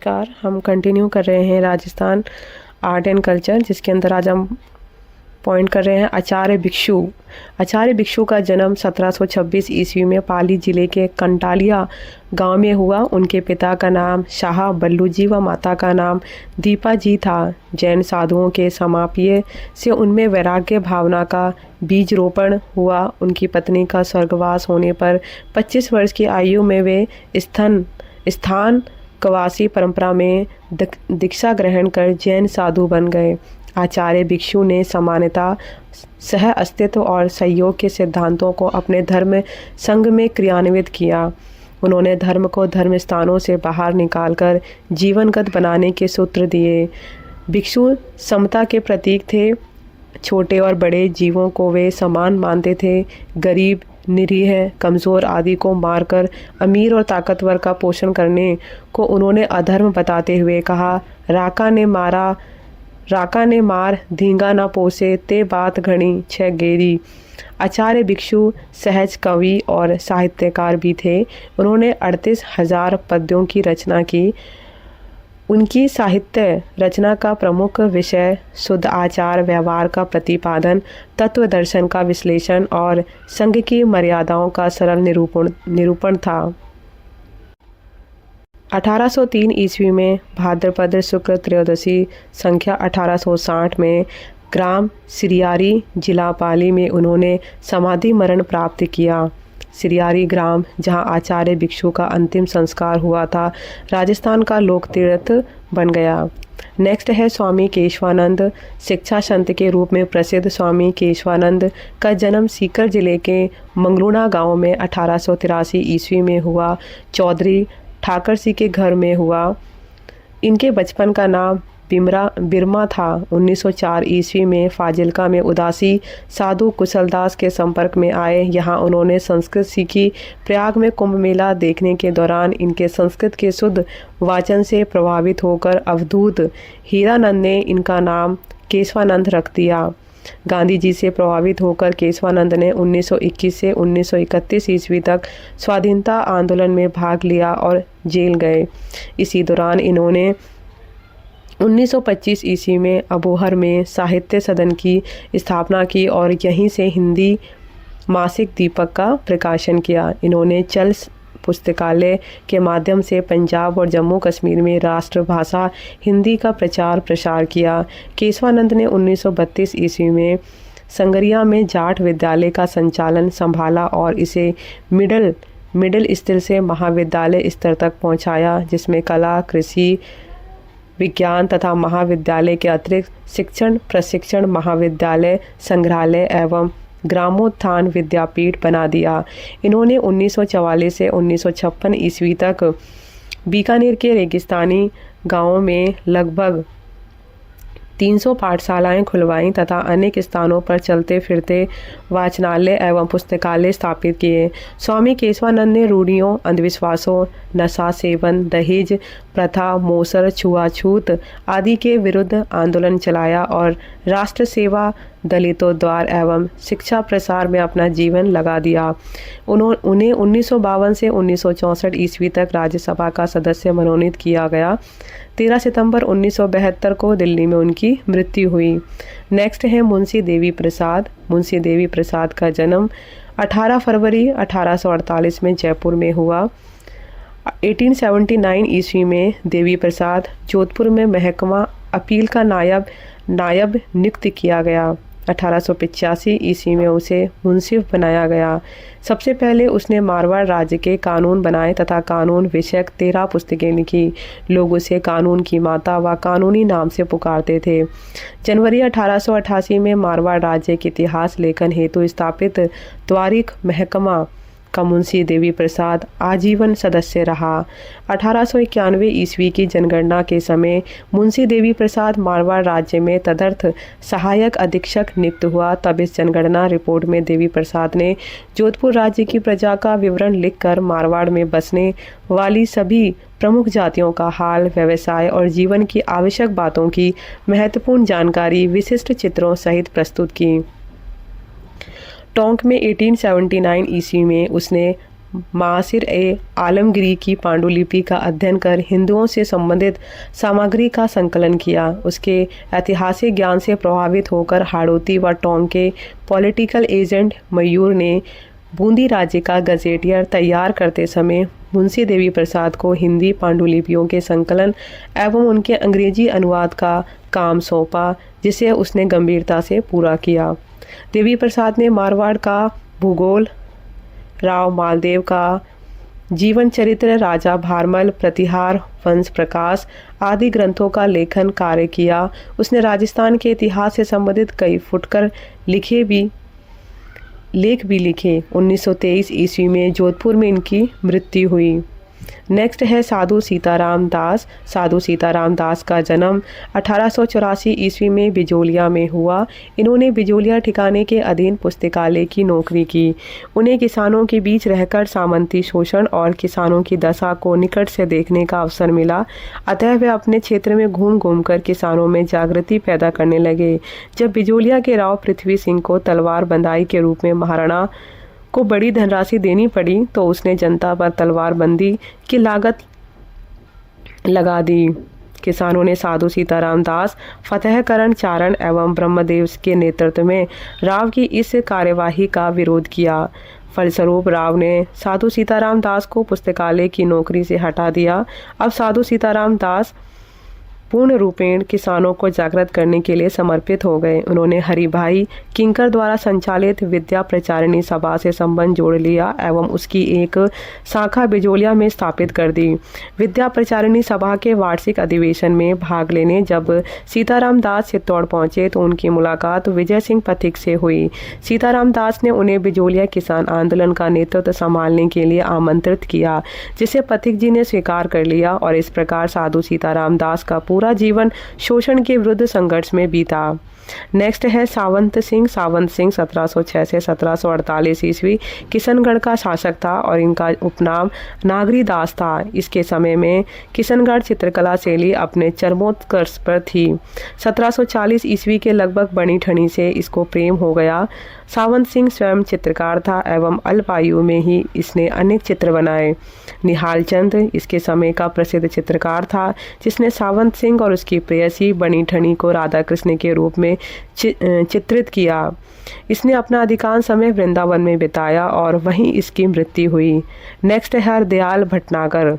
नमस्कार। हम कंटिन्यू कर रहे हैं राजस्थान आर्ट एंड कल्चर, जिसके अंदर आज हम पॉइंट कर रहे हैं आचार्य भिक्षु। आचार्य भिक्षु का जन्म 1726 ईस्वी में पाली जिले के कंटालिया गांव में हुआ। उनके पिता का नाम शाह बल्लू जी व माता का नाम दीपा जी था। जैन साधुओं के समाप्य से उनमें वैराग्य भावना का बीज रोपण हुआ। उनकी पत्नी का स्वर्गवास होने पर 25 वर्ष की आयु में वे स्थान कवासी परंपरा में दीक्षा ग्रहण कर जैन साधु बन गए। आचार्य भिक्षु ने समानता, सह अस्तित्व और सहयोग के सिद्धांतों को अपने धर्म संघ में क्रियान्वित किया। उन्होंने धर्म को धर्म स्थानों से बाहर निकालकर जीवनगत बनाने के सूत्र दिए। भिक्षु समता के प्रतीक थे। छोटे और बड़े जीवों को वे समान मानते थे। गरीब, निरीह, कमज़ोर आदि को मारकर अमीर और ताकतवर का पोषण करने को उन्होंने अधर्म बताते हुए कहा, राका ने मार धींगा ना पोसे ते बात घनी छ गेरी। आचार्य भिक्षु सहज कवि और साहित्यकार भी थे। उन्होंने 38,000 पद्यों की रचना की। उनकी साहित्य रचना का प्रमुख विषय शुद्ध आचार व्यवहार का प्रतिपादन, तत्व दर्शन का विश्लेषण और संघ की मर्यादाओं का सरल निरूपण था। 1803 ईस्वी में भाद्रपद शुक्ल त्रयोदशी संख्या 1860 में ग्राम सिरियारी जिला पाली में उन्होंने समाधि मरण प्राप्त किया। सिरियारी ग्राम, जहां आचार्य भिक्षु का अंतिम संस्कार हुआ था, राजस्थान का लोक तीर्थ बन गया। नेक्स्ट है स्वामी केशवानंद। शिक्षा संत के रूप में प्रसिद्ध स्वामी केशवानंद का जन्म सीकर जिले के मंगलूना गांव में 1883 ईस्वी में हुआ। चौधरी ठाकर सिंह के घर में हुआ। इनके बचपन का नाम बिरमा था। 1904 ईस्वी में फाजिल्का में उदासी साधु कुशलदास के संपर्क में आए। यहाँ उन्होंने संस्कृत सीखी। प्रयाग में कुंभ मेला देखने के दौरान इनके संस्कृत के शुद्ध वाचन से प्रभावित होकर अवधूत हीरानंद ने इनका नाम केशवानंद रख दिया। गांधी जी से प्रभावित होकर केशवानंद ने 1921 से 1931 ईस्वी तक स्वाधीनता आंदोलन में भाग लिया और जेल गए। इसी दौरान इन्होंने 1925 ईस्वी में अबोहर में साहित्य सदन की स्थापना की और यहीं से हिंदी मासिक दीपक का प्रकाशन किया। इन्होंने चल पुस्तकालय के माध्यम से पंजाब और जम्मू कश्मीर में राष्ट्रभाषा हिंदी का प्रचार प्रसार किया। केशवानंद ने 1932 ईस्वी में संगरिया में जाट विद्यालय का संचालन संभाला और इसे मिडिल स्तर से महाविद्यालय स्तर तक पहुंचाया, जिसमें कला, कृषि, विज्ञान तथा महाविद्यालय के अतिरिक्त शिक्षण प्रशिक्षण महाविद्यालय, संग्रहालय एवं ग्रामोत्थान विद्यापीठ बना दिया। इन्होंने 1944 से 1956 ईस्वी तक बीकानेर के रेगिस्तानी गांवों में लगभग 300 पाठशालाएं खुलवाईं तथा अनेक स्थानों पर चलते फिरते वाचनालय एवं पुस्तकालय स्थापित किए। स्वामी केशवानंद ने रूढ़ियों, अंधविश्वासों, नशा सेवन, दहेज प्रथा, मोसर, छुआछूत आदि के विरुद्ध आंदोलन चलाया और राष्ट्र सेवा, दलितों द्वार एवं शिक्षा प्रसार में अपना जीवन लगा दिया। उन्हें 1952 से 1964 ईस्वी तक राज्यसभा का सदस्य मनोनीत किया गया। 13 सितंबर 1972 को दिल्ली में उनकी मृत्यु हुई। नेक्स्ट है मुंशी देवी प्रसाद। मुंशी देवी प्रसाद का जन्म 18 फरवरी 1848 में जयपुर में हुआ। 1879 ईस्वी में देवी प्रसाद जोधपुर में महकमा अपील का नायब नियुक्त किया गया। 1885 ईस्वी में उसे मुंसिफ बनाया गया। सबसे पहले उसने मारवाड़ राज्य के कानून बनाए तथा कानून विषयक 13 पुस्तकें लिखी। लोग उसे कानून की माता व कानूनी नाम से पुकारते थे। जनवरी 1888 में मारवाड़ राज्य के इतिहास लेखन हेतु स्थापित त्वारिख महकमा का मुंशी देवी प्रसाद आजीवन सदस्य रहा। 1891 ईस्वी की जनगणना के समय मुंशी देवी प्रसाद मारवाड़ राज्य में तदर्थ सहायक अधीक्षक नियुक्त हुआ। तब इस जनगणना रिपोर्ट में देवी प्रसाद ने जोधपुर राज्य की प्रजा का विवरण लिखकर मारवाड़ में बसने वाली सभी प्रमुख जातियों का हाल, व्यवसाय और जीवन की आवश्यक बातों की महत्वपूर्ण जानकारी विशिष्ट चित्रों सहित प्रस्तुत की। टोंक में 1879 ईस्वी में उसने मासिर ए आलमगीरी की पांडुलिपि का अध्ययन कर हिंदुओं से संबंधित सामग्री का संकलन किया। उसके ऐतिहासिक ज्ञान से प्रभावित होकर हाड़ौती व टोंक के पॉलिटिकल एजेंट मयूर ने बूंदी राज्य का गजेटियर तैयार करते समय मुंशी देवी प्रसाद को हिंदी पांडुलिपियों के संकलन एवं उनके अंग्रेजी अनुवाद का काम सौंपा, जिसे उसने गंभीरता से पूरा किया। देवी प्रसाद ने मारवाड़ का भूगोल, राव मालदेव का जीवन चरित्र, राजा भारमल, प्रतिहार, वंश प्रकाश आदि ग्रंथों का लेखन कार्य किया। उसने राजस्थान के इतिहास से संबंधित कई फुटकर लेख भी लिखे। 1923 ईस्वी में जोधपुर में इनकी मृत्यु हुई। नेक्स्ट है साधु सीताराम दास। साधु सीताराम दास का जन्म 1884 ईस्वी में बिजोलिया में हुआ। इन्होंने बिजोलिया ठिकाने के अधीन पुस्तकालय की नौकरी की। उन्हें किसानों के बीच रहकर सामंती शोषण और किसानों की दशा को निकट से देखने का अवसर मिला, अतः वे अपने क्षेत्र में घूम घूम कर किसानों में जागृति पैदा करने लगे। जब बिजोलिया के राव पृथ्वी सिंह को तलवार बंदाई के रूप में महाराणा को बड़ी धनराशि देनी पड़ी, तो उसने जनता पर तलवार बंदी की लागत लगा दी। किसानों ने साधु सीताराम दास, फतेहकरण चारण एवं ब्रह्मदेव के नेतृत्व में राव की इस कार्यवाही का विरोध किया। फलस्वरूप राव ने साधु सीताराम दास को पुस्तकालय की नौकरी से हटा दिया। अब साधु सीताराम दास पूर्ण रूपेण किसानों को जागृत करने के लिए समर्पित हो गए। उन्होंने हरिभाई किंकर द्वारा संचालित विद्या प्रचारिणी सभा से संबंध जोड़ लिया एवं उसकी एक शाखा बिजोलिया में स्थापित कर दी। विद्या प्रचारिणी सभा के वार्षिक अधिवेशन में भाग लेने जब सीताराम दास चित्तौड़ पहुंचे तो उनकी मुलाकात विजय सिंह पथिक से हुई। सीताराम दास ने उन्हें बिजोलिया किसान आंदोलन का नेतृत्व संभालने के लिए आमंत्रित किया, जिसे पथिक जी ने स्वीकार कर लिया और इस प्रकार साधु सीताराम दास का पूरा जीवन शोषण के विरुद्ध संघर्ष में बीता। नेक्स्ट है सावंत सिंह। सावंत सिंह 1706 से 1748 ईस्वी किशनगढ़ का शासक था और इनका उपनाम नागरी दास था। इसके समय में किशनगढ़ चित्रकला शैली अपने चरमोत्कर्ष पर थी। 1740 ईस्वी के लगभग बनी ठनी से इसको प्रेम हो गया। सावंत सिंह स्वयं चित्रकार था एवं अल्प आयु में ही इसने अनेक चित्र बनाए। निहाल चंद इसके समय का प्रसिद्ध चित्रकार था, जिसने सावंत सिंह और उसकी प्रेयसी बनी ठनी को राधा कृष्ण के रूप में चित्रित किया। इसने अपना अधिकांश समय वृंदावन में बिताया और वहीं इसकी मृत्यु हुई। नेक्स्ट है हरदयाल भटनागर।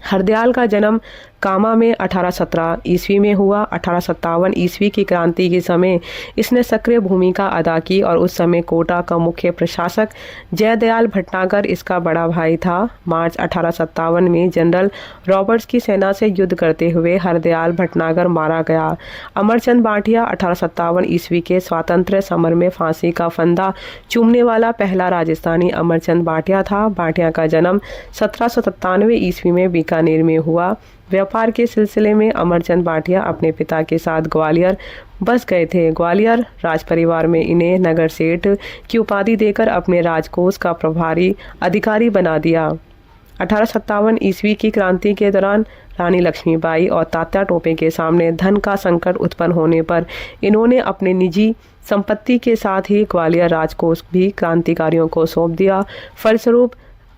हरदयाल का जन्म कामा में 1817 ईस्वी में हुआ। 1857 ईस्वी की क्रांति के समय इसने सक्रिय भूमिका अदा की और उस समय कोटा का मुख्य प्रशासक जयदयाल भटनागर इसका बड़ा भाई था। मार्च 1857 में जनरल रॉबर्ट्स की सेना से युद्ध करते हुए हरदयाल भटनागर मारा गया। अमरचंद बाटिया 1857 ईस्वी के स्वातंत्र्य समर में फांसी का फंदा चूमने वाला पहला राजस्थानी अमरचंद बाटिया था। बाटिया का जन्म 1797 ईस्वी में बीकानेर में हुआ। व्यापार के सिलसिले में अमरचंद बाटिया अपने पिता के साथ ग्वालियर बस गए थे। ग्वालियर राज परिवार में इन्हें नगर सेठ की उपाधि देकर अपने राजकोष का प्रभारी अधिकारी बना दिया। 1857 ईस्वी की क्रांति के दौरान रानी लक्ष्मीबाई और तात्या टोपे के सामने धन का संकट उत्पन्न होने पर इन्होंने अपने निजी संपत्ति के साथ ही ग्वालियर राजकोष भी क्रांतिकारियों को सौंप दिया। फलस्वरूप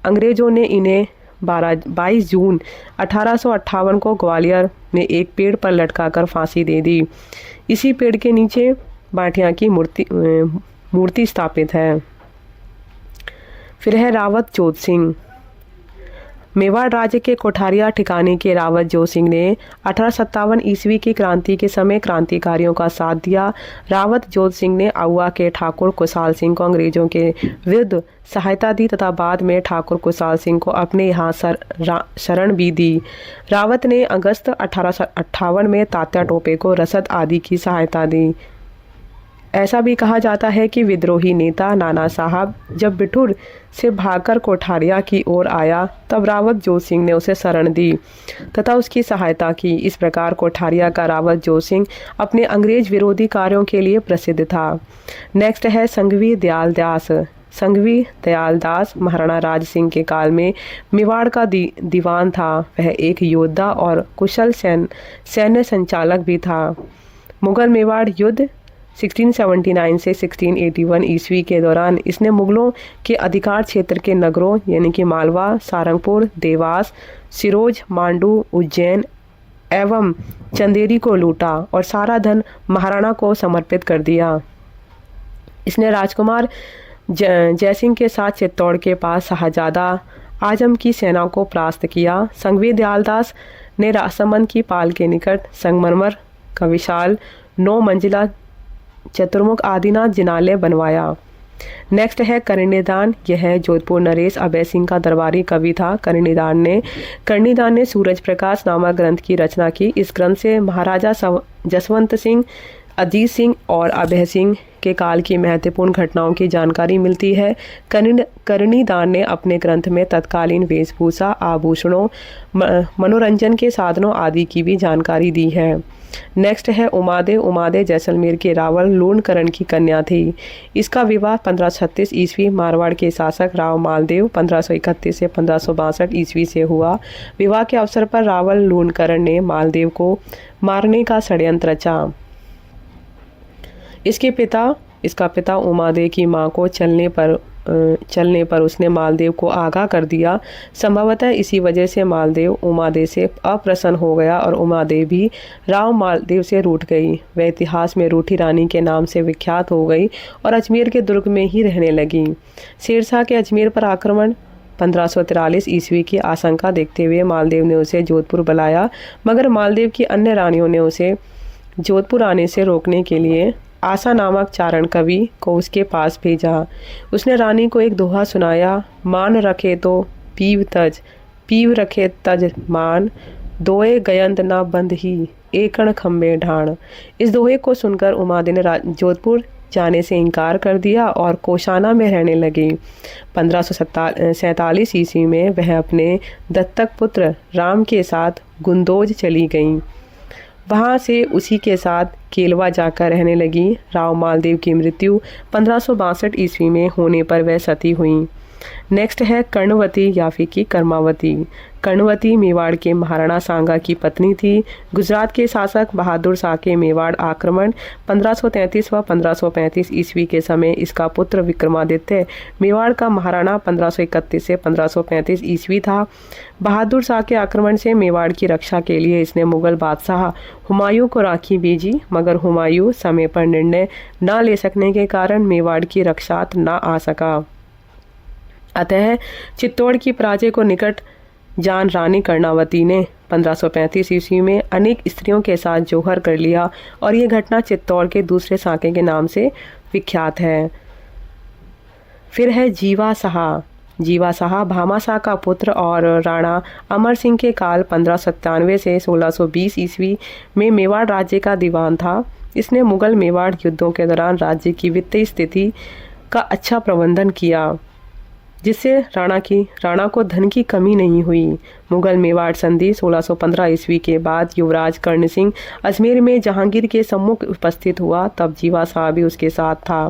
अंग्रेजों ने इन्हें 22 जून 1858 को ग्वालियर में एक पेड़ पर लटकाकर फांसी दे दी। इसी पेड़ के नीचे बाटिया की मूर्ति स्थापित है। फिर है रावत जोत सिंह। मेवाड़ राज्य के कोठारिया ठिकाने के रावत जोत सिंह ने 1857 ईस्वी की क्रांति के समय क्रांतिकारियों का साथ दिया। रावत जोत सिंह ने आउवा के ठाकुर कुशाल सिंह को अंग्रेजों के विरुद्ध सहायता दी तथा बाद में ठाकुर कुशाल सिंह को अपने यहाँ शरण भी दी। रावत ने अगस्त 1858 में तात्या टोपे को रसद आदि की सहायता दी। ऐसा भी कहा जाता है कि विद्रोही नेता नाना साहब जब बिठूर से भागकर कोठारिया की ओर आया तब रावत जोत सिंह ने उसे शरण दी तथा उसकी सहायता की। इस प्रकार कोठारिया का रावत जोत सिंह अपने अंग्रेज विरोधी कार्यों के लिए प्रसिद्ध था। नेक्स्ट है संघवी दयाल दास। संघवी दयाल दास महाराणा राज सिंह के काल में मेवाड़ का दीवान था। वह एक योद्धा और कुशल सैन्य संचालक भी था। मुगल मेवाड़ युद्ध 1679 से 1681 ईस्वी के दौरान इसने मुगलों के अधिकार क्षेत्र के नगरों यानी कि मालवा, सारंगपुर, देवास, सिरोज, मांडू, उज्जैन एवं चंदेरी को लूटा और सारा धन महाराणा को समर्पित कर दिया। इसने राजकुमार जयसिंह के साथ चित्तौड़ के पास शाहजादा आजम की सेना को परास्त किया। संगवी दयालदास ने राजसमंद की पाल के निकट संगमरमर का विशाल 9 मंजिला चतुर्मुख आदिनाथ जिनालय बनवाया। नेक्स्ट है कर्णिदान। यह जोधपुर नरेश अभय सिंह का दरबारी कवि था। कर्णिदान ने सूरज प्रकाश नामक ग्रंथ की रचना की। इस ग्रंथ से महाराजा जसवंत सिंह, अजीत सिंह और अभय सिंह के काल की महत्वपूर्ण घटनाओं की जानकारी मिलती है। कर्णिदान ने अपने ग्रंथ में तत्कालीन वेशभूषा, आभूषणों, मनोरंजन के साधनों आदि की भी जानकारी दी है। नेक्स्ट है उमादेव। उमादेव जैसलमेर के रावल लूणकरण की कन्या थी। इसका विवाह 1536 ईस्वी मारवाड़ के शासक राव मालदेव 1531 से 1562 ईस्वी से हुआ। विवाह के अवसर पर रावल लूणकरण ने मालदेव को मारने का षड्यंत्र रचा। इसका पिता उमादेव की मां को चलने पर उसने मालदेव को आगाह कर दिया। संभवतः इसी वजह से मालदेव उमादेव से अप्रसन्न हो गया और उमादेव भी राव मालदेव से रूठ गई। वह इतिहास में रूठी रानी के नाम से विख्यात हो गई और अजमेर के दुर्ग में ही रहने लगी। शेरशाह के अजमेर पर आक्रमण 1543 ईस्वी की आशंका देखते हुए मालदेव ने उसे जोधपुर बुलाया, मगर मालदेव की अन्य रानियों ने उसे जोधपुर आने से रोकने के लिए आशा नामक चारण कवि को उसके पास भेजा। उसने रानी को एक दोहा सुनाया, मान रखे तो पीव रखे तज मान, दोए गयंत ना बंद ही एकण खम्बे ढाण। इस दोहे को सुनकर उमादेव ने जोधपुर जाने से इनकार कर दिया और कोशाना में रहने लगी। 1547 ईस्वी में वह अपने दत्तक पुत्र राम के साथ गुंदोज चली गईं। वहाँ से उसी के साथ केलवा जाकर रहने लगी। राव मालदेव की मृत्यु 1562 ईस्वी में होने पर वह सती हुई। नेक्स्ट है कर्णवती या फिर की कर्मावती। कर्णवती मेवाड़ के महाराणा सांगा की पत्नी थी। गुजरात के शासक बहादुर शाह के मेवाड़ आक्रमण 1533 व 1535 ईस्वी के समय इसका पुत्र विक्रमादित्य मेवाड़ का महाराणा 1531 से 1535 ईस्वी था। बहादुर शाह के आक्रमण से मेवाड़ की रक्षा के लिए इसने मुगल बादशाह हुमायूं को राखी भेजी, मगर हुमायूं समय पर निर्णय न ले सकने के कारण मेवाड़ की रक्षात न आ सका। अतः चित्तौड़ की पराजय को निकट जान रानी कर्णावती ने 1535 ईस्वी में अनेक स्त्रियों के साथ जौहर कर लिया और ये घटना चित्तौड़ के दूसरे साके के नाम से विख्यात है। फिर है जीवा शाह भामा शाह का पुत्र और राणा अमर सिंह के काल 1597 से 1620 ईस्वी में मेवाड़ राज्य का दीवान था। इसने मुगल मेवाड़ युद्धों के दौरान राज्य की वित्तीय स्थिति का अच्छा प्रबंधन किया, जिससे राणा को धन की कमी नहीं हुई। मुगल मेवाड़ संधि 1615 ईस्वी के बाद युवराज कर्ण सिंह अजमेर में जहांगीर के सम्मुख उपस्थित हुआ, तब जीवा शाह भी उसके साथ था।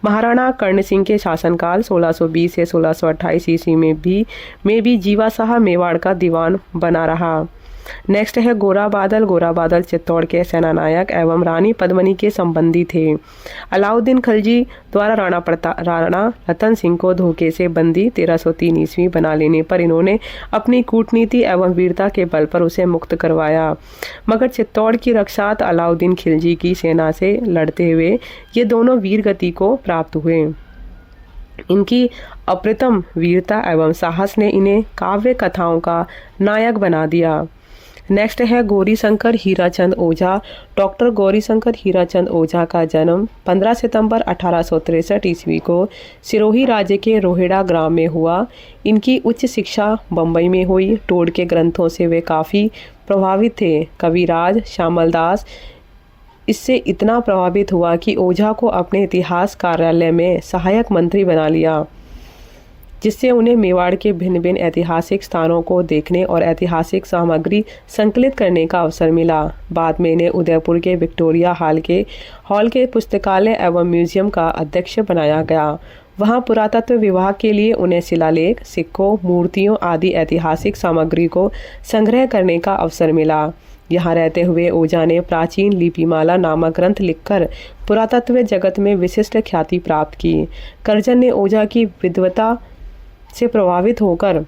महाराणा कर्ण सिंह के शासनकाल 1620 से 1628 ईस्वी में भी जीवा शाह मेवाड़ का दीवान बना रहा। नेक्स्ट है गोरा बादल चित्तौड़ के सेनानायक एवं रानी पद्मनी के संबंधी थे। अलाउद्दीन खिलजी द्वारा राणा रतन सिंह को धोखे से बंदी 1303 ईस्वी बना लेने पर इन्होंने अपनी कूटनीति एवं वीरता के बल पर उसे मुक्त करवाया, मगर चित्तौड़ की रक्षात अलाउद्दीन खिलजी की सेना से लड़ते हुए ये दोनों वीर गति को प्राप्त हुए। इनकी अप्रतिम वीरता एवं साहस ने इन्हें काव्य कथाओं का नायक बना दिया। नेक्स्ट है गौरीशंकर हीराचंद ओझा। डॉक्टर गौरीशंकर हीराचंद ओझा का जन्म 15 सितंबर 1863 ईस्वी को सिरोही राज्य के रोहिड़ा ग्राम में हुआ। इनकी उच्च शिक्षा बम्बई में हुई। टोड के ग्रंथों से वे काफ़ी प्रभावित थे। कविराज श्यामल दास इससे इतना प्रभावित हुआ कि ओझा को अपने इतिहास कार्यालय में सहायक मंत्री बना लिया, जिससे उन्हें मेवाड़ के भिन्न भिन्न ऐतिहासिक स्थानों को देखने और ऐतिहासिक सामग्री संकलित करने का अवसर मिला। बाद में इन्हें उदयपुर के विक्टोरिया हॉल के पुस्तकालय एवं म्यूजियम का अध्यक्ष बनाया गया। वहाँ पुरातत्व विभाग के लिए उन्हें शिलालेख, सिक्कों, मूर्तियों आदि ऐतिहासिक सामग्री को संग्रह करने का अवसर मिला। यहाँ रहते हुए ओझा ने प्राचीन लिपिमाला नामक ग्रंथ लिखकर पुरातत्व जगत में विशिष्ट ख्याति प्राप्त की। करजन ने ओझा की विद्वता से प्रभावित होकर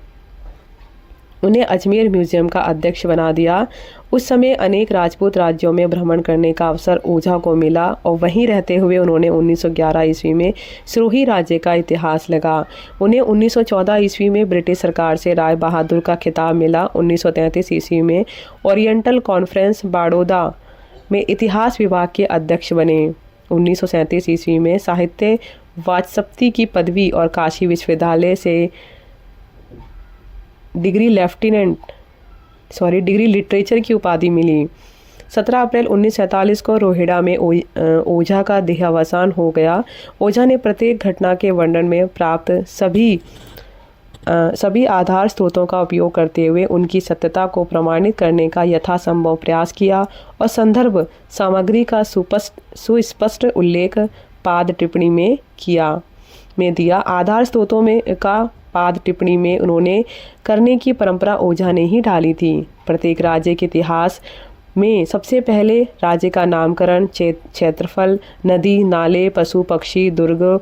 उन्हें अजमेर म्यूजियम का अध्यक्ष बना दिया। उस समय अनेक राजपूत राज्यों में भ्रमण करने का अवसर ओझा को मिला और वहीं रहते हुए उन्होंने 1911 ईस्वी में सिरोही राज्य का इतिहास लगा। उन्हें 1914 ईस्वी में ब्रिटिश सरकार से राय बहादुर का खिताब मिला। 1933 ईस्वी में ओरिएंटल कॉन्फ्रेंस बड़ौदा में इतिहास विभाग के अध्यक्ष बने। 1937 ईस्वी में साहित्य वाचस्पति की पदवी और काशी विश्वविद्यालय से डिग्री लिटरेचर की उपाधि मिली। 17 अप्रैल 1947 को रोहिड़ा में ओझा का देहावसान हो गया। ओझा ने प्रत्येक घटना के वर्णन में प्राप्त सभी आधार स्रोतों का उपयोग करते हुए उनकी सत्यता को प्रमाणित करने का यथासंभव प्रयास किया और संदर्भ सामग्री का सुस्पष्ट उल्लेख पाद टिप्पणी में दिया। आधार स्रोतों में का पाद टिप्पणी में उन्होंने करने की परंपरा ओझा ने ही डाली थी। प्रत्येक राज्य के इतिहास में सबसे पहले राज्य का नामकरण, क्षेत्रफल, नदी, नाले, पशु पक्षी, दुर्ग,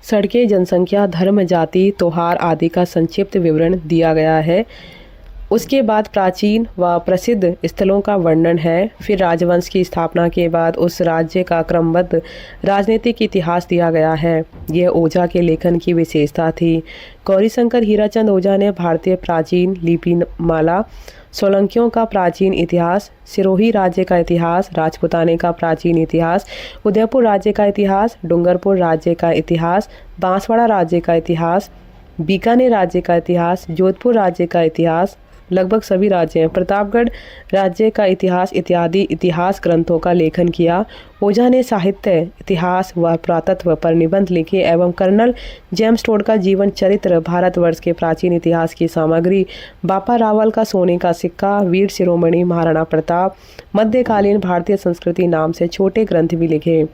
सड़कें, जनसंख्या, धर्म, जाति, त्योहार आदि का संक्षिप्त विवरण दिया गया है। उसके बाद प्राचीन व प्रसिद्ध स्थलों का वर्णन है। फिर राजवंश की स्थापना के बाद उस राज्य का क्रमबद्ध राजनीतिक इतिहास दिया गया है। यह ओझा के लेखन की विशेषता थी। गौरीशंकर हीराचंद ओझा ने भारतीय प्राचीन लिपिमाला, सोलंकियों का प्राचीन इतिहास, सिरोही राज्य का इतिहास, राजपुताने का प्राचीन इतिहास, उदयपुर राज्य का इतिहास, डूंगरपुर राज्य का इतिहास, बांसवाड़ा राज्य का इतिहास, बीकानेर राज्य का इतिहास, जोधपुर राज्य का इतिहास, लगभग सभी राज्य हैं, प्रतापगढ़ राज्य का इतिहास इत्यादि इतिहास ग्रंथों का लेखन किया। ओझा ने साहित्य, इतिहास व पुरातत्व पर निबंध लिखे एवं कर्नल जेम्स टोड का जीवन चरित्र, भारतवर्ष के प्राचीन इतिहास की सामग्री, बापा रावल का सोने का सिक्का, वीर शिरोमणि महाराणा प्रताप, मध्यकालीन भारतीय संस्कृति नाम से छोटे ग्रंथ भी लिखे।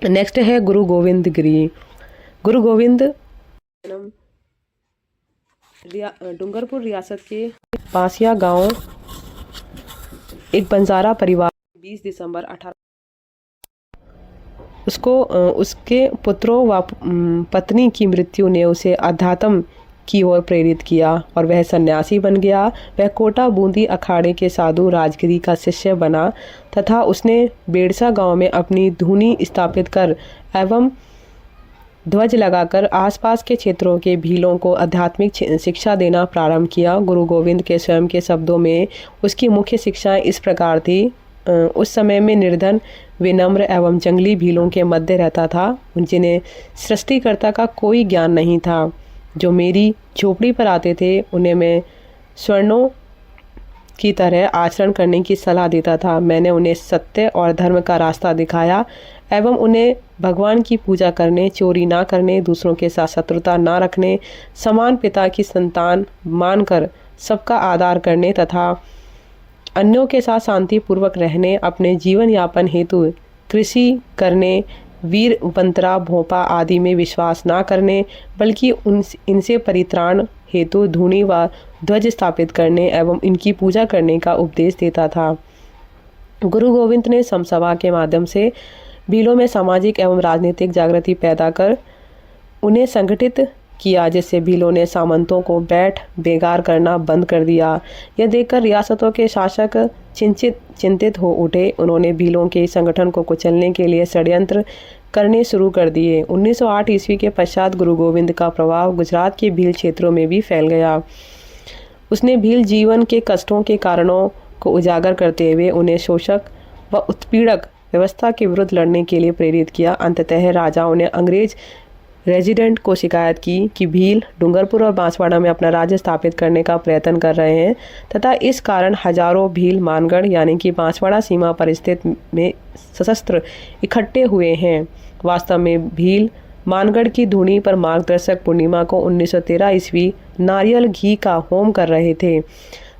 नेक्स्ट है गुरु गोविंद गिरी। गुरु गोविंद डूंगरपुर रियासत के पासिया गांव एक बंजारा परिवार 20 दिसंबर 18 उसके पुत्रों व पत्नी की मृत्यु ने उसे अध्यात्म की ओर प्रेरित किया और वह सन्यासी बन गया। वह कोटा बूंदी अखाड़े के साधु राजगिरी का शिष्य बना तथा उसने बेड़सा गांव में अपनी धूनी स्थापित कर एवं ध्वज लगाकर आसपास के क्षेत्रों के भीलों को आध्यात्मिक शिक्षा देना प्रारंभ किया। गुरु गोविंद के स्वयं के शब्दों में उसकी मुख्य शिक्षाएं इस प्रकार थी। उस समय में निर्धन, विनम्र एवं जंगली भीलों के मध्य रहता था, जिन्हें सृष्टिकर्ता का कोई ज्ञान नहीं था। जो मेरी झोपड़ी पर आते थे उन्हें मैं स्वर्णों की तरह आचरण करने की सलाह देता था। मैंने उन्हें सत्य और धर्म का रास्ता दिखाया एवं उन्हें भगवान की पूजा करने, चोरी ना करने, दूसरों के साथ शत्रुता ना रखने, समान पिता की संतान मानकर सबका आदर करने तथा अन्यों के साथ शांति पूर्वक रहने, अपने जीवन यापन हेतु कृषि करने, वीर बंतरा भोपा आदि में विश्वास ना करने, बल्कि इनसे परित्राण हेतु धूनी व ध्वज स्थापित करने एवं इनकी पूजा करने का उपदेश देता था। गुरु गोविंद ने समसभा के माध्यम से भीलों में सामाजिक एवं राजनीतिक जागृति पैदा कर उन्हें संगठित किया, जिससे भीलों ने सामंतों को बेगार करना बंद कर दिया। यह देखकर रियासतों के शासक चिंतित हो उठे। उन्होंने भीलों के संगठन को कुचलने के लिए षड्यंत्र करने शुरू कर दिए। 1908 ईस्वी के पश्चात गुरु गोविंद का प्रभाव गुजरात के भील क्षेत्रों में भी फैल गया। उसने भील जीवन के कष्टों के कारणों को उजागर करते हुए उन्हें शोषक व उत्पीड़क व्यवस्था के विरुद्ध लड़ने के लिए प्रेरित किया। अंततः राजाओं ने अंग्रेज रेजिडेंट को शिकायत की कि भील डूंगरपुर और बांसवाड़ा में अपना राज्य स्थापित करने का प्रयत्न कर रहे हैं तथा इस कारण हजारों भील मानगढ़ यानी कि बांसवाड़ा सीमा पर स्थित में सशस्त्र इकट्ठे हुए हैं। वास्तव में भील मानगढ़ की धूनी पर मार्गदर्शक पूर्णिमा को 1913 ईस्वी नारियल घी का होम कर रहे थे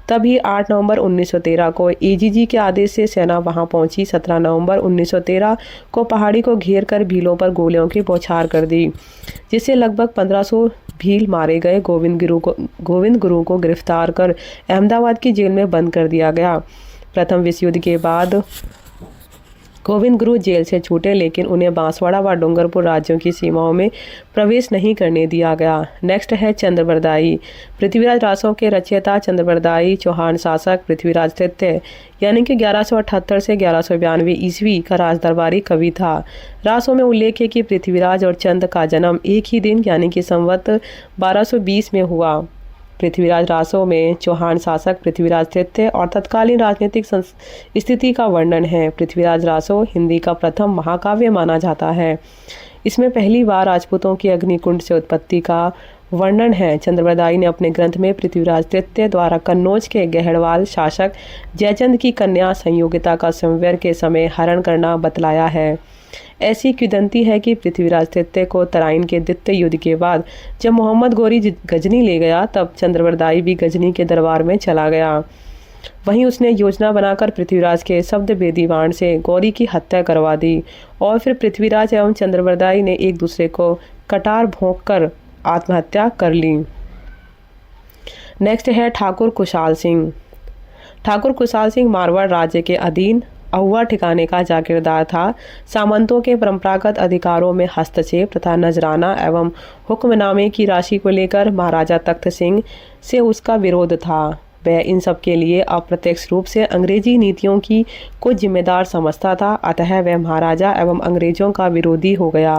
तभी 8 नवंबर 1913 को एजीजी के आदेश से सेना वहां पहुंची। 17 नवंबर 1913 को पहाड़ी को घेर कर भीलों पर गोलियों की बौछार कर दी, जिससे लगभग 1500 भील मारे गए। गोविंद गुरु को गिरफ्तार कर अहमदाबाद की जेल में बंद कर दिया गया। प्रथम विश्व युद्ध के बाद गोविंद गुरु जेल से छूटे, लेकिन उन्हें बांसवाड़ा व डूंगरपुर राज्यों की सीमाओं में प्रवेश नहीं करने दिया गया। नेक्स्ट है चंद्रबरदाई। पृथ्वीराज रासों के रचयिता चंद्रबरदाई चौहान शासक पृथ्वीराज तृतीय यानी कि 1178 से 1192 ईस्वी का राजदरबारी कवि था। रासों में उल्लेख है कि पृथ्वीराज और चंद का जन्म एक ही दिन यानी कि संवत 1220 में हुआ। पृथ्वीराज रासों में चौहान शासक पृथ्वीराज तृतीय और तत्कालीन राजनीतिक स्थिति का वर्णन है। पृथ्वीराज रासों हिंदी का प्रथम महाकाव्य माना जाता है। इसमें पहली बार राजपूतों की अग्निकुंड से उत्पत्ति का वर्णन है। चंद्रबरदाई ने अपने ग्रंथ में पृथ्वीराज तृतीय द्वारा कन्नौज के गहड़वाल शासक जयचंद की कन्या संयोगिता का संवैर के समय हरण करना बतलाया है। ऐसी किंवदंती है कि पृथ्वीराज तृतीय को तराइन के द्वितीय युद्ध के बाद जब मोहम्मद गौरी गजनी ले गया, तब चंद्रबरदाई भी गजनी के दरबार में चला गया। वहीं उसने योजना बनाकर पृथ्वीराज के शब्द वेदी बाण से गौरी की हत्या करवा दी और फिर पृथ्वीराज एवं चंद्रबरदाई ने एक दूसरे को कटार भोंक कर आत्महत्या कर ली। नेक्स्ट है ठाकुर कुशाल सिंह। ठाकुर कुशाल सिंह मारवाड़ राज्य के अधीन अहुआ ठिकाने का जागीरदार था। सामंतों के परंपरागत अधिकारों में हस्तक्षेप तथा नजराना एवं हुक्मनामे की राशि को लेकर महाराजा तख्त सिंह से उसका विरोध था। वह इन सब के लिए अप्रत्यक्ष रूप से अंग्रेजी नीतियों की को जिम्मेदार समझता था, अतः वह महाराजा एवं अंग्रेजों का विरोधी हो गया।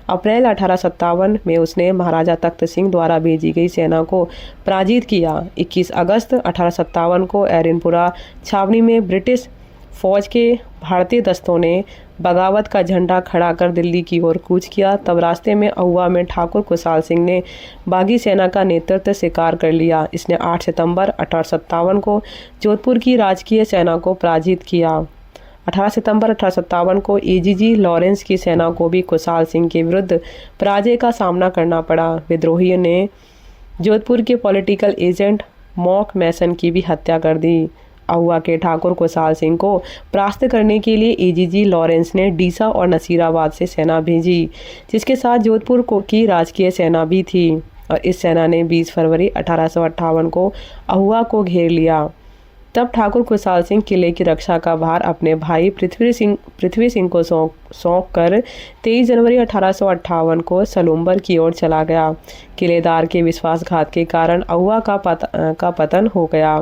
अप्रैल 1857 में उसने महाराजा तख्त सिंह द्वारा भेजी गई सेना को पराजित किया। 21 अगस्त 1857 को एरनपुरा छावनी में ब्रिटिश फौज के भारतीय दस्तों ने बगावत का झंडा खड़ा कर दिल्ली की ओर कूच किया। तब रास्ते में अहुआ में ठाकुर कुशाल सिंह ने बागी सेना का नेतृत्व स्वीकार कर लिया। इसने 8 सितंबर 1857 को जोधपुर की राजकीय सेना को पराजित किया। 18 सितंबर 1857 को एजीजी लॉरेंस की सेना को भी कुशाल सिंह के विरुद्ध पराजय का सामना करना पड़ा। विद्रोहियों ने जोधपुर के पॉलिटिकल एजेंट मॉक मैसन की भी हत्या कर दी। अहुआ के ठाकुर कुशाल सिंह को परास्त करने के लिए एजीजी लॉरेंस ने डीसा और नसीराबाद से सेना भेजी, जिसके साथ जोधपुर की राजकीय सेना भी थी और इस सेना ने 20 फरवरी 1858 को अहुआ को घेर लिया। तब ठाकुर कुशाल सिंह किले की रक्षा का भार अपने भाई पृथ्वी सिंह को सौंप कर 23 जनवरी 1858 को सलूम्बर की ओर चला गया। किलेदार के विश्वासघात के कारण अहुआ का पतन हो गया।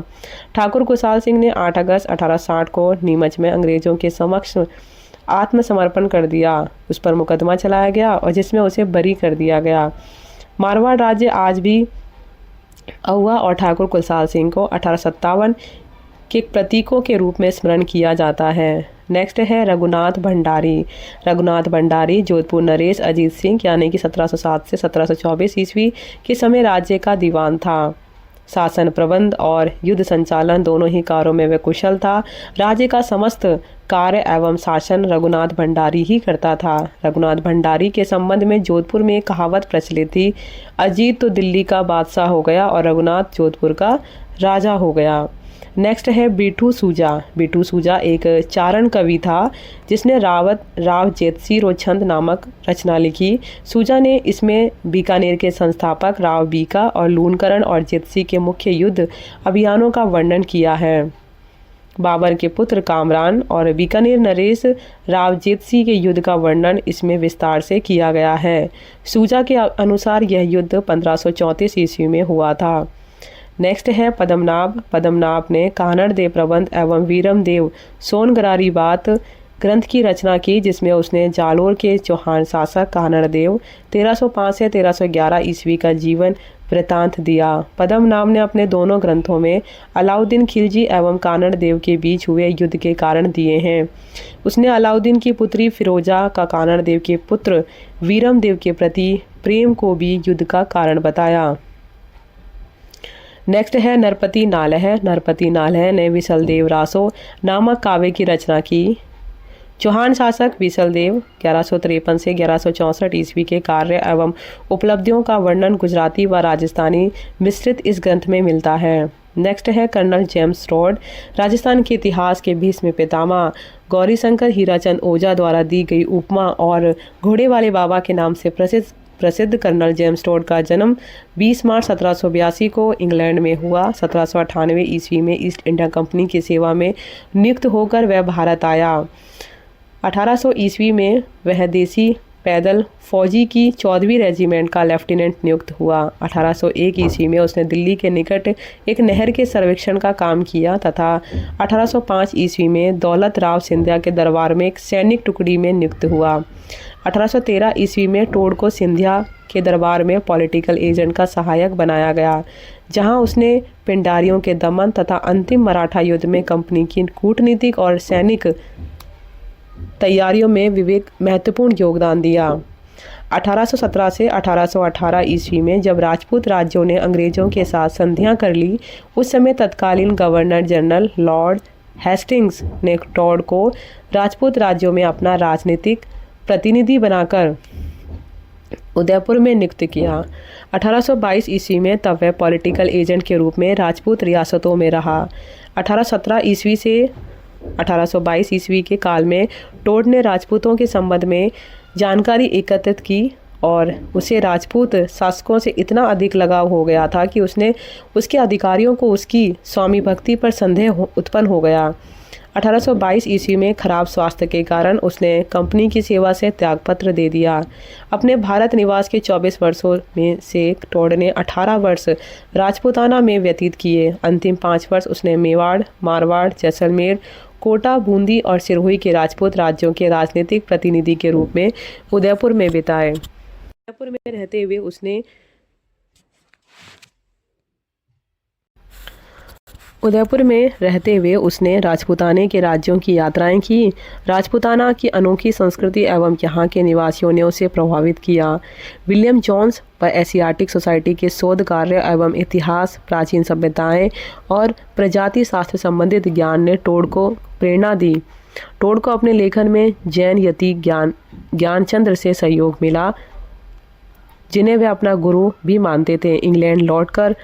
ठाकुर कुशाल सिंह ने 8 अगस्त 1860 को नीमच में अंग्रेजों के समक्ष आत्मसमर्पण कर दिया। उस पर मुकदमा चलाया गया और जिसमें उसे बरी कर दिया गया। मारवाड़ राज्य आज भी अहुआ और ठाकुर कुशाल सिंह को 1857 के प्रतीकों के रूप में स्मरण किया जाता है। नेक्स्ट है रघुनाथ भंडारी। रघुनाथ भंडारी जोधपुर नरेश अजीत सिंह यानी कि 1707 से 1724 ईस्वी के समय राज्य का दीवान था। शासन प्रबंध और युद्ध संचालन दोनों ही कार्यों में वह कुशल था। राज्य का समस्त कार्य एवं शासन रघुनाथ भंडारी ही करता था। रघुनाथ भंडारी के संबंध में जोधपुर में एक कहावत प्रचलित थी, अजीत तो दिल्ली का बादशाह हो गया और रघुनाथ जोधपुर का राजा हो गया। नेक्स्ट है बिट्ठू सूजा। बिट्ठू सूजा एक चारण कवि था जिसने राव जेतसी रोछंद नामक रचना लिखी। सूजा ने इसमें बीकानेर के संस्थापक राव बीका और लूणकरण और जेतसी के मुख्य युद्ध अभियानों का वर्णन किया है। बाबर के पुत्र कामरान और बीकानेर नरेश राव जेतसी के युद्ध का वर्णन इसमें विस्तार से किया गया है। सूजा के अनुसार यह युद्ध 1534 ईस्वी में हुआ था। नेक्स्ट है पद्मनाभ। पद्मनाभ ने कानड़ देव प्रबंध एवं वीरम देव सोनगरारी बात ग्रंथ की रचना की, जिसमें उसने जालोर के चौहान शासक कानड़ देव 1305 से 1311 ईस्वी का जीवन वृतांत दिया। पद्मनाभ ने अपने दोनों ग्रंथों में अलाउद्दीन खिलजी एवं कानड़ देव के बीच हुए युद्ध के कारण दिए हैं। उसने अलाउद्दीन की पुत्री फिरोजा का कानड़ देव के पुत्र वीरम देव के प्रति प्रेम को भी युद्ध का कारण बताया। नेक्स्ट है नरपति नालह। नरपति नालह ने विशलदेव रासो नामक काव्य की रचना की। चौहान शासक विशलदेव 1153 से 1164 ईस्वी के कार्य एवं उपलब्धियों का वर्णन गुजराती व राजस्थानी मिश्रित इस ग्रंथ में मिलता है। नेक्स्ट है कर्नल जेम्स टॉड। राजस्थान के इतिहास के भीष्म पितामह गौरीशंकर हीराचंद ओझा द्वारा दी गई उपमा और घोड़े वाले बाबा के नाम से प्रसिद्ध कर्नल जेम्स टॉड का जन्म 20 मार्च 1782 को इंग्लैंड में हुआ। 1798 ईस्वी में ईस्ट इंडिया कंपनी की सेवा में नियुक्त होकर वह भारत आया। 1800 ईस्वी में वह देसी पैदल फौजी की 14वीं रेजिमेंट का लेफ्टिनेंट नियुक्त हुआ। 1801 ईस्वी में उसने दिल्ली के निकट एक नहर के सर्वेक्षण का काम किया तथा 1805 ईस्वी में दौलत राव सिंधिया के दरबार में एक सैनिक टुकड़ी में नियुक्त हुआ। 1813 ईस्वी में टोड को सिंधिया के दरबार में पॉलिटिकल एजेंट का सहायक बनाया गया, जहां उसने पिंडारियों के दमन तथा अंतिम मराठा युद्ध में कंपनी की कूटनीतिक और सैनिक तैयारियों में महत्वपूर्ण योगदान दिया। 1817 से 1818 ईस्वी में जब राजपूत राज्यों ने अंग्रेजों के साथ संधियां कर ली, उस समय तत्कालीन गवर्नर जनरल लॉर्ड हेस्टिंग्स ने टॉड को राजपूत राज्यों में अपना राजनीतिक प्रतिनिधि बनाकर उदयपुर में नियुक्त किया। 1822 ईस्वी में तब वह पॉलिटिकल एजेंट के रूप में राजपूत रियासतों में रहा। 1817 ईस्वी से 1822 ईस्वी के काल में टोड ने राजपूतों के संबंध में जानकारी एकत्रित की और उसे राजपूत शासकों से इतना अधिक लगाव हो गया था कि उसने उसके अधिकारियों को उसकी स्वामी भक्ति पर संदेह उत्पन्न हो गया। 1822 ईस्वी में खराब स्वास्थ्य के कारण उसने कंपनी की सेवा से त्यागपत्र दे दिया। अपने भारत निवास के 24 वर्षों में से टोड ने 18 वर्ष राजपूताना में व्यतीत किए। अंतिम 5 वर्ष उसने मेवाड़, मारवाड़, जैसलमेर, कोटा, बूंदी और सिरोही के राजपूत राज्यों के राजनीतिक प्रतिनिधि के रूप में उदयपुर में बिताए। उदयपुर में रहते हुए उसने राजपूताने के राज्यों की यात्राएं की। राजपूताना की अनोखी संस्कृति एवं यहाँ के निवासियों ने उसे प्रभावित किया। विलियम जोन्स व एशियाटिक सोसाइटी के शोध कार्य एवं इतिहास, प्राचीन सभ्यताएं और प्रजाति शास्त्र संबंधित ज्ञान ने टोड को प्रेरणा दी। टोड को अपने लेखन में जैन यति ज्ञानचंद्र से सहयोग मिला, जिन्हें वे अपना गुरु भी मानते थे। इंग्लैंड लौटकर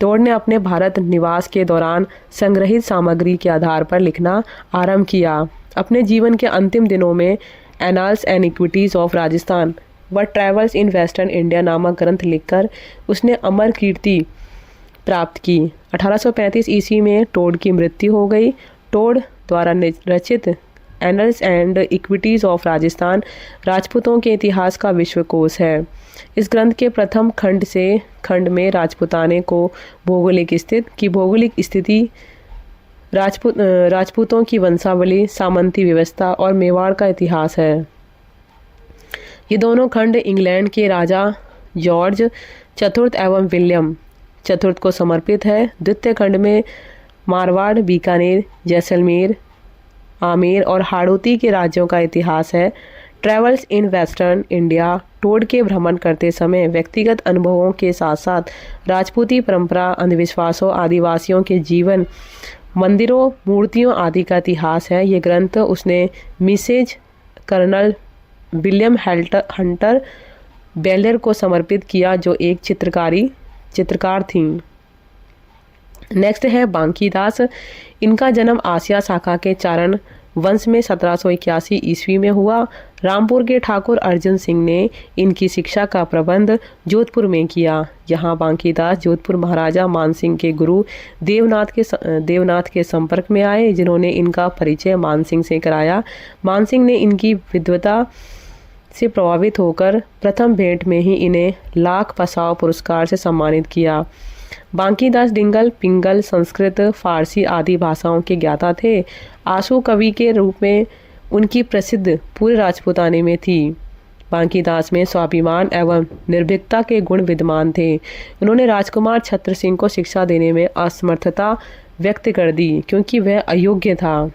टोड ने अपने भारत निवास के दौरान संग्रहित सामग्री के आधार पर लिखना आरंभ किया। अपने जीवन के अंतिम दिनों में annals and equities of Rajasthan व ट्रैवल्स इन वेस्टर्न इंडिया नामक ग्रंथ लिखकर उसने अमर कीर्ति प्राप्त की। 1835 ईस्वी में टोड की मृत्यु हो गई। टोड द्वारा रचित annuls and equities of Rajasthan राजपूतों के इतिहास का विश्वकोश है। इस ग्रंथ के प्रथम खंड में राजपूताने को भौगोलिक स्थिति, राजपूतों की वंशावली, सामंती व्यवस्था और मेवाड़ का इतिहास है। ये दोनों खंड इंग्लैंड के राजा जॉर्ज चतुर्थ एवं विलियम चतुर्थ को समर्पित है। द्वितीय खंड में मारवाड़, बीकानेर, जैसलमेर, आमेर और हाड़ौती के राज्यों का इतिहास है। Travels in western India Tod के भ्रमण करते समय व्यक्तिगत अनुभवों के साथ साथ राजपूती परंपरा, अंधविश्वासों, आदिवासियों के जीवन, मंदिरों, मूर्तियों आदि का इतिहास है। ये ग्रंथ उसने Mrs colonel William Hunter Blair को समर्पित किया, जो एक चित्रकार थीं। नेक्स्ट है बांकी दास। इनका जन्म आसिया शाखा के चारण वंश में 1781 ईस्वी में हुआ। रामपुर के ठाकुर अर्जुन सिंह ने इनकी शिक्षा का प्रबंध जोधपुर में किया। यहाँ बांकीदास जोधपुर महाराजा मानसिंह के गुरु देवनाथ के संपर्क में आए, जिन्होंने इनका परिचय मानसिंह से कराया। मानसिंह ने इनकी विद्वता से प्रभावित होकर प्रथम भेंट में ही इन्हें लाख पसाव पुरस्कार से सम्मानित किया। बांकीदास डिंगल, पिंगल, संस्कृत, फारसी आदि भाषाओं के ज्ञाता थे। आंसू कवि के रूप में उनकी प्रसिद्ध पूरे राजपूताने में थी। बांकीदास में स्वाभिमान एवं निर्भीकता के गुण विद्यमान थे। उन्होंने राजकुमार छत्र सिंह को शिक्षा देने में असमर्थता व्यक्त कर दी, क्योंकि वह अयोग्य था।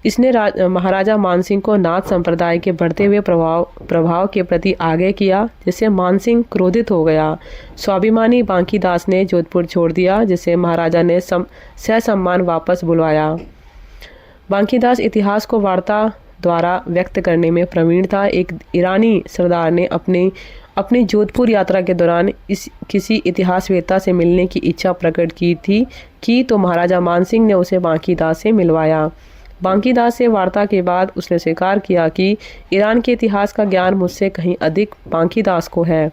इसने महाराजा मानसिंह को नाथ संप्रदाय के बढ़ते हुए प्रभाव के प्रति आगे किया, जिससे मानसिंह क्रोधित हो गया। स्वाभिमानी बांकीदास ने जोधपुर छोड़ दिया, जिसे महाराजा ने ससम्मान वापस बुलवाया। बांकीदास इतिहास को वार्ता द्वारा व्यक्त करने में प्रवीण था। एक ईरानी सरदार ने अपनी अपनी जोधपुर यात्रा के दौरान किसी इतिहासवेत्ता से मिलने की इच्छा प्रकट की तो महाराजा मानसिंह ने उसे बांकीदास से मिलवाया। बांकीदास से वार्ता के बाद उसने स्वीकार किया कि ईरान के इतिहास का ज्ञान मुझसे कहीं अधिक बांकीदास को है।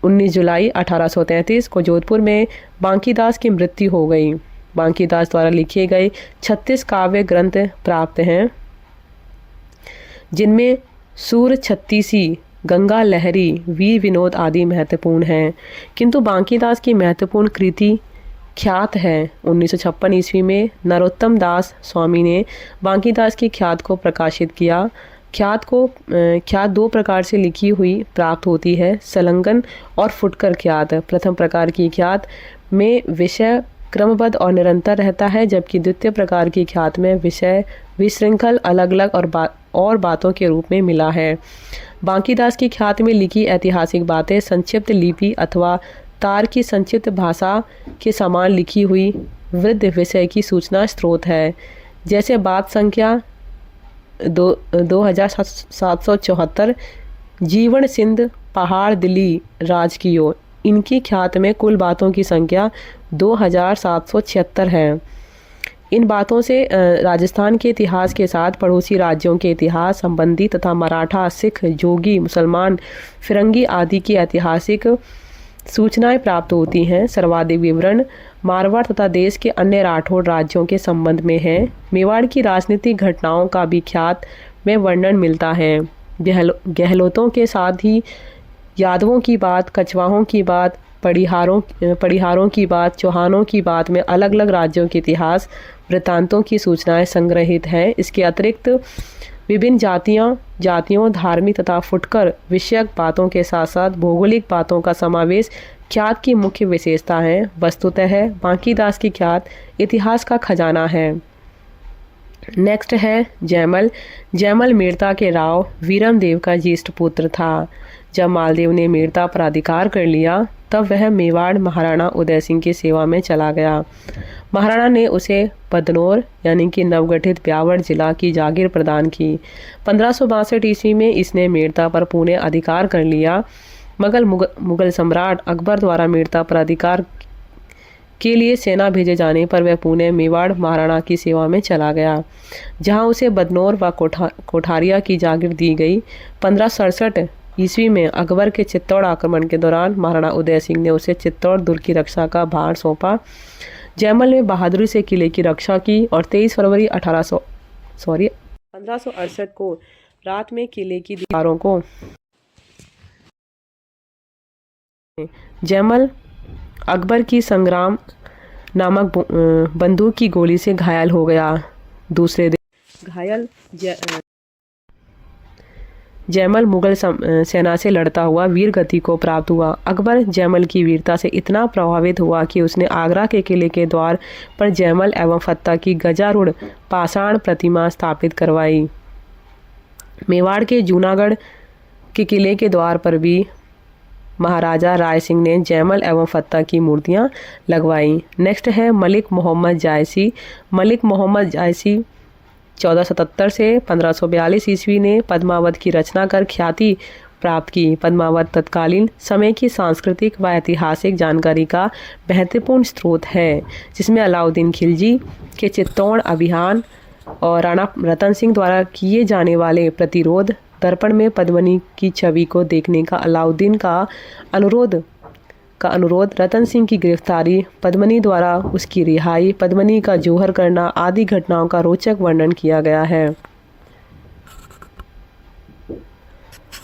19 जुलाई 1833 को जोधपुर में बांकीदास की मृत्यु हो गई। बांकीदास द्वारा लिखे गए 36 काव्य ग्रंथ प्राप्त हैं, जिनमें सूर छत्तीसी, गंगा लहरी, वीर विनोद आदि महत्वपूर्ण हैं, किंतु बांकीदास की महत्वपूर्ण कृति ख्यात है। 1956 ईस्वी में नरोत्तम दास स्वामी ने बांकीदास की ख्यात को प्रकाशित किया। ख्यात दो प्रकार से लिखी हुई प्राप्त होती है, संलग्न और फुटकर ख्यात। प्रथम प्रकार की ख्यात में विषय क्रमबद्ध और निरंतर रहता है, जबकि द्वितीय प्रकार की ख्यात में विषय विशृंखल अलग अलग और बातों के रूप में मिला है। बांकीदास की ख्यात में लिखी ऐतिहासिक बातें संक्षिप्त लिपि अथवा तार की संक्षिप्त भाषा के समान लिखी हुई वृद्ध विषय की सूचना स्रोत है। जैसे बात संख्या 2774 जीवन सिंध पहाड़ दिल्ली राजकीय, इनकी ख्यात में कुल बातों की संख्या 2776 है। इन बातों से राजस्थान के इतिहास के साथ पड़ोसी राज्यों के इतिहास संबंधी तथा मराठा, सिख, जोगी, मुसलमान, फिरंगी आदि की ऐतिहासिक सूचनाएं प्राप्त होती हैं। सर्वाधिक विवरण मारवाड़ तथा देश के अन्य राठौड़ राज्यों के संबंध में है। मेवाड़ की राजनीतिक घटनाओं का भी ख्यात में वर्णन मिलता है। गहलोतों के साथ ही यादवों की बात, कछवाहों की बात, पड़िहारों की बात, चौहानों की बात में अलग अलग राज्यों के इतिहास वृत्तांतों की सूचनाएं संग्रहित हैं। इसके अतिरिक्त विभिन्न जातियों धार्मिक तथा फुटकर विषयक बातों के साथ साथ भौगोलिक बातों का समावेश ख्यात की मुख्य विशेषता है। वस्तुतः बांकीदास की ख्यात इतिहास का खजाना है। नेक्स्ट है जयमल। जयमल मेड़ता के राव वीरमदेव का ज्येष्ठ पुत्र था। जब मालदेव ने मेड़ता पर अधिकार कर लिया तब वह मेवाड़ महाराणा उदय सिंह की सेवा में चला गया। महाराणा ने उसे बदनौर यानी कि नवगठित ब्यावर जिला की जागीर प्रदान की। 1562 ईस्वी में इसने मेड़ता पर पुणे अधिकार कर लिया। मगर मुगल सम्राट अकबर द्वारा मेड़ता पर अधिकार के लिए सेना भेजे जाने पर वह पुणे मेवाड़ महाराणा की सेवा में चला गया, जहां उसे बदनौर व कोठारिया की जागीर दी गई। 1567 ईस्वी में अकबर के चित्तौड़ आक्रमण के दौरान महाराणा उदय सिंह ने उसे चित्तौड़ दुर्ग की रक्षा का भार सौंपा। जयमल ने बहादुरी से किले की रक्षा की और 23 फरवरी 1568 को रात में किले की दीवारों को जयमल अकबर की संग्राम नामक बंदूक की गोली से घायल हो गया। दूसरे दिन घायल जयमल मुगल सेना से लड़ता हुआ वीर गति को प्राप्त हुआ। अकबर जयमल की वीरता से इतना प्रभावित हुआ कि उसने आगरा के किले के द्वार पर जयमल एवं फत्ता की गजारूढ़ पाषाण प्रतिमा स्थापित करवाई। मेवाड़ के जूनागढ़ के किले के द्वार पर भी महाराजा राय सिंह ने जयमल एवं फत्ता की मूर्तियां लगवाई। नेक्स्ट है मलिक मोहम्मद जायसी। मलिक मोहम्मद जायसी 1477 से 1542 ईस्वी ने पद्मावत की रचना कर ख्याति प्राप्त की। पद्मावत तत्कालीन समय की सांस्कृतिक व ऐतिहासिक जानकारी का महत्वपूर्ण स्रोत है, जिसमें अलाउद्दीन खिलजी के चित्तौड़ अभियान और राणा रतन सिंह द्वारा किए जाने वाले प्रतिरोध, दर्पण में पद्मिनी की छवि को देखने का अलाउद्दीन का अनुरोध, रतन सिंह की गिरफ्तारी, पद्मिनी द्वारा उसकी रिहाई, पद्मिनी का जोहर करना आदि घटनाओं का रोचक वर्णन किया गया है।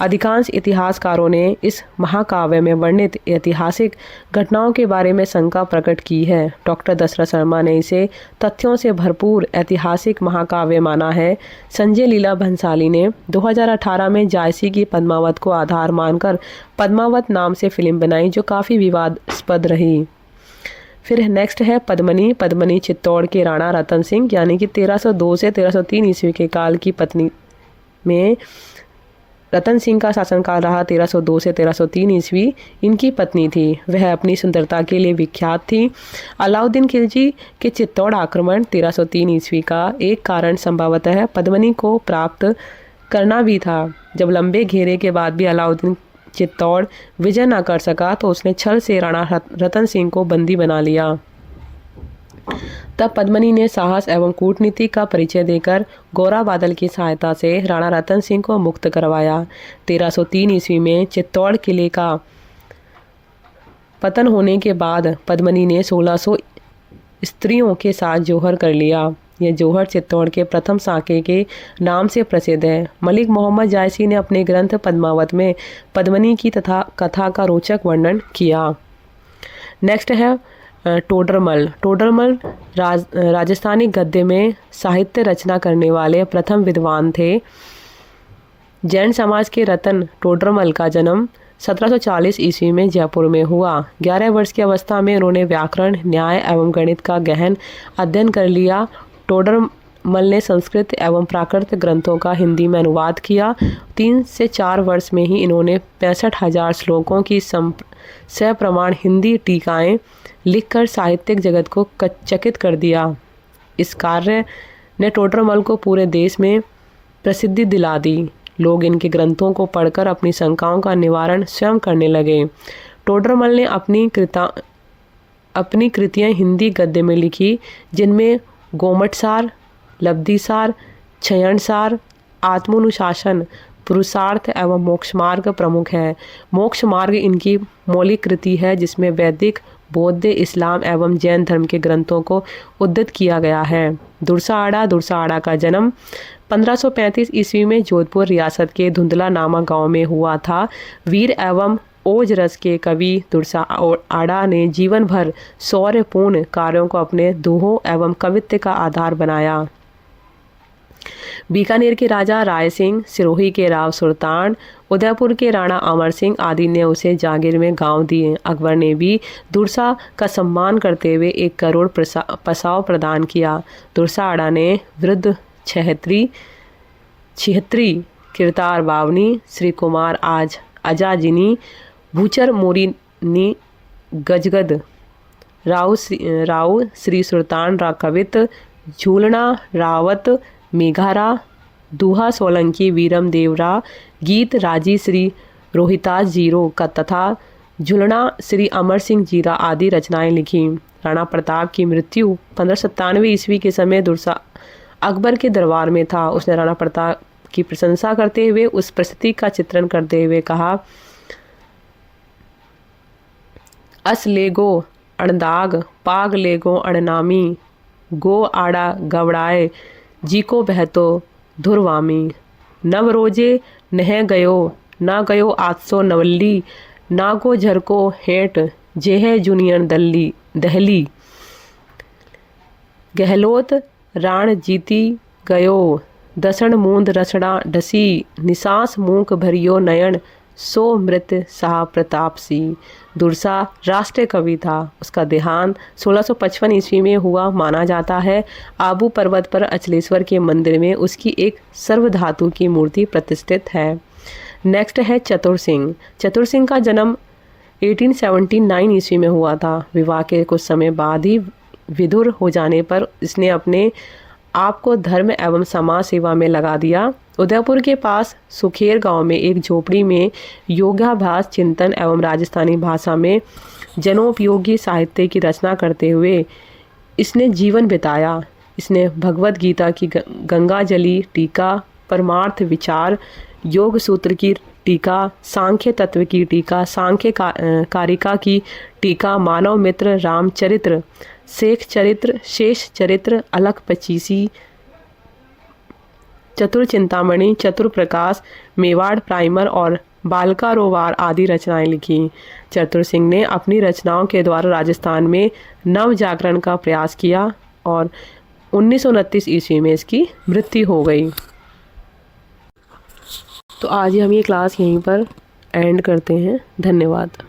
अधिकांश इतिहासकारों ने इस महाकाव्य में वर्णित ऐतिहासिक घटनाओं के बारे में शंका प्रकट की है। डॉक्टर दशरथ शर्मा ने इसे तथ्यों से भरपूर ऐतिहासिक महाकाव्य माना है। संजय लीला भंसाली ने 2018 में जायसी की पद्मावत को आधार मानकर पद्मावत नाम से फिल्म बनाई, जो काफ़ी विवादास्पद रही। फिर नेक्स्ट है पद्मिनी। पद्मिनी चित्तौड़ के राणा रतन सिंह यानी कि 1302 से 1303 ईस्वी के काल की पत्नी में रतन सिंह का शासनकाल रहा 1302 से 1303 ईस्वी इनकी पत्नी थी। वह अपनी सुंदरता के लिए विख्यात थी। अलाउद्दीन खिलजी के चित्तौड़ आक्रमण 1303 ईस्वी का एक कारण संभवतः पद्मिनी को प्राप्त करना भी था। जब लंबे घेरे के बाद भी अलाउद्दीन चित्तौड़ विजय न कर सका तो उसने छल से राणा रतन सिंह को बंदी बना लिया। तब पद्मिनी ने साहस एवं कूटनीति का परिचय देकर गोरा बादल की सहायता से राणा रतन सिंह को मुक्त करवाया। 1303 ईस्वी में चित्तौड़ किले का पतन होने के बाद पद्मिनी ने 1600 स्त्रियों के साथ जौहर कर लिया। यह जौहर चित्तौड़ के प्रथम साके के नाम से प्रसिद्ध है। मलिक मोहम्मद जायसी ने अपने ग्रंथ पद्मावत में पद्मिनी की कथा का रोचक वर्णन किया। नेक्स्ट है टोडरमल। टोडरमल राजस्थानी गद्य में साहित्य रचना करने वाले प्रथम विद्वान थे। जैन समाज के रतन टोडरमल का जन्म 1740 ईस्वी में जयपुर में हुआ। 11 वर्ष की अवस्था में उन्होंने व्याकरण, न्याय एवं गणित का गहन अध्ययन कर लिया। टोडरमल ने संस्कृत एवं प्राकृत ग्रंथों का हिंदी में अनुवाद किया। 3 से 4 वर्ष में ही इन्होंने 65,000 श्लोकों की सप्रमाण हिंदी टीकाएं लिखकर साहित्यिक जगत को चकित कर दिया। इस कार्य ने टोडरमल को पूरे देश में प्रसिद्धि दिला दी। लोग इनके ग्रंथों को पढ़कर अपनी शंकाओं का निवारण स्वयं करने लगे। टोडरमल ने अपनी कृतियां हिंदी गद्य में लिखी, जिनमें गोमटसार, लब्धिसार, क्षयणसार, आत्मानुशासन, पुरुषार्थ एवं मोक्ष मार्ग प्रमुख है। मोक्ष मार्ग इनकी मौलिक कृति है, जिसमें वैदिक, बौद्ध, इस्लाम एवं जैन धर्म के ग्रंथों को उद्धृत किया गया है। दुरसाआड़ा का जन्म 1535 ईस्वी में जोधपुर रियासत के धुंधला नामक गांव में हुआ था। वीर एवं ओज रस के कवि दुरसाआड़ा ने जीवन भर शौर्यपूर्ण कार्यों को अपने दोहों एवं कवित्व का आधार बनाया। बीकानेर के राजा राय सिंह, सिरोही के राव सुल्तान, उदयपुर के राणा अमर सिंह आदि ने उसे जागीर में गांव दिए। अकबर ने भी दुरसा का सम्मान करते हुए 1 करोड़ पसाव प्रदान किया। दुरसाआड़ा ने वृद्ध छिहत्तरी, किरतार बावनी, श्री कुमार अजाजिनी, भूचर मोरिनी, गजगद राव, श्री सुल्तान कवित, झूलना रावत, मेघारा, दूहा सोलंकी, वीरम देवरा, गीत राजी श्री रोहितास जीरो का तथा झुलना श्री अमर सिंह जीरा आदि रचनाएं लिखी। राणा प्रताप की मृत्यु 1597 ईस्वी के समय दुरसा अकबर के दरबार में था। उसने राणा प्रताप की प्रशंसा करते हुए उस परिस्थिति का चित्रण करते हुए कहा, अस लेगो अणदाग, पाग लेगो अणनामी, गो आड़ा गवड़ाए, जी को बहतो धुरवामी, नव रोजे नह गयो, ना गयो 800 नवल्ली, ना गो झरको हेट, जेह जुनियन दहली, गहलोत राण जीती गयो, दसण मूंद रसड़ा ढसी, निसास मूक भरियो नयन, सो मृत साह प्रताप सी। दुरसा राष्ट्रीय कवि था। उसका देहांत 1655 ईस्वी में हुआ माना जाता है। आबू पर्वत पर अचलेश्वर के मंदिर में उसकी एक सर्वधातु की मूर्ति प्रतिष्ठित है। नेक्स्ट है चतुर सिंह। चतुर सिंह का जन्म 1879 ईस्वी में हुआ था। विवाह के कुछ समय बाद ही विधुर हो जाने पर इसने अपने आप को धर्म एवं समाज सेवा में लगा दिया। उदयपुर के पास सुखेर गांव में एक झोपड़ी में योगाभ्यास, चिंतन एवं राजस्थानी भाषा में जनोपयोगी साहित्य की रचना करते हुए इसने जीवन बिताया। इसने भगवत गीता की गंगाजली टीका, परमार्थ विचार, योग सूत्र की टीका, सांख्य तत्व की टीका, सांख्य कारिका की टीका, मानव मित्र, रामचरित्र, शेख चरित्र, शेष चरित्र, अलख पचीसी, चतुर चिंतामणि, चतुर प्रकाश, मेवाड़ प्राइमर और बालकारोवार आदि रचनाएं लिखी। चतुर सिंह ने अपनी रचनाओं के द्वारा राजस्थान में नव जागरण का प्रयास किया और 1929 ईस्वी में इसकी मृत्यु हो गई। तो आज हम ये क्लास यहीं पर एंड करते हैं। धन्यवाद।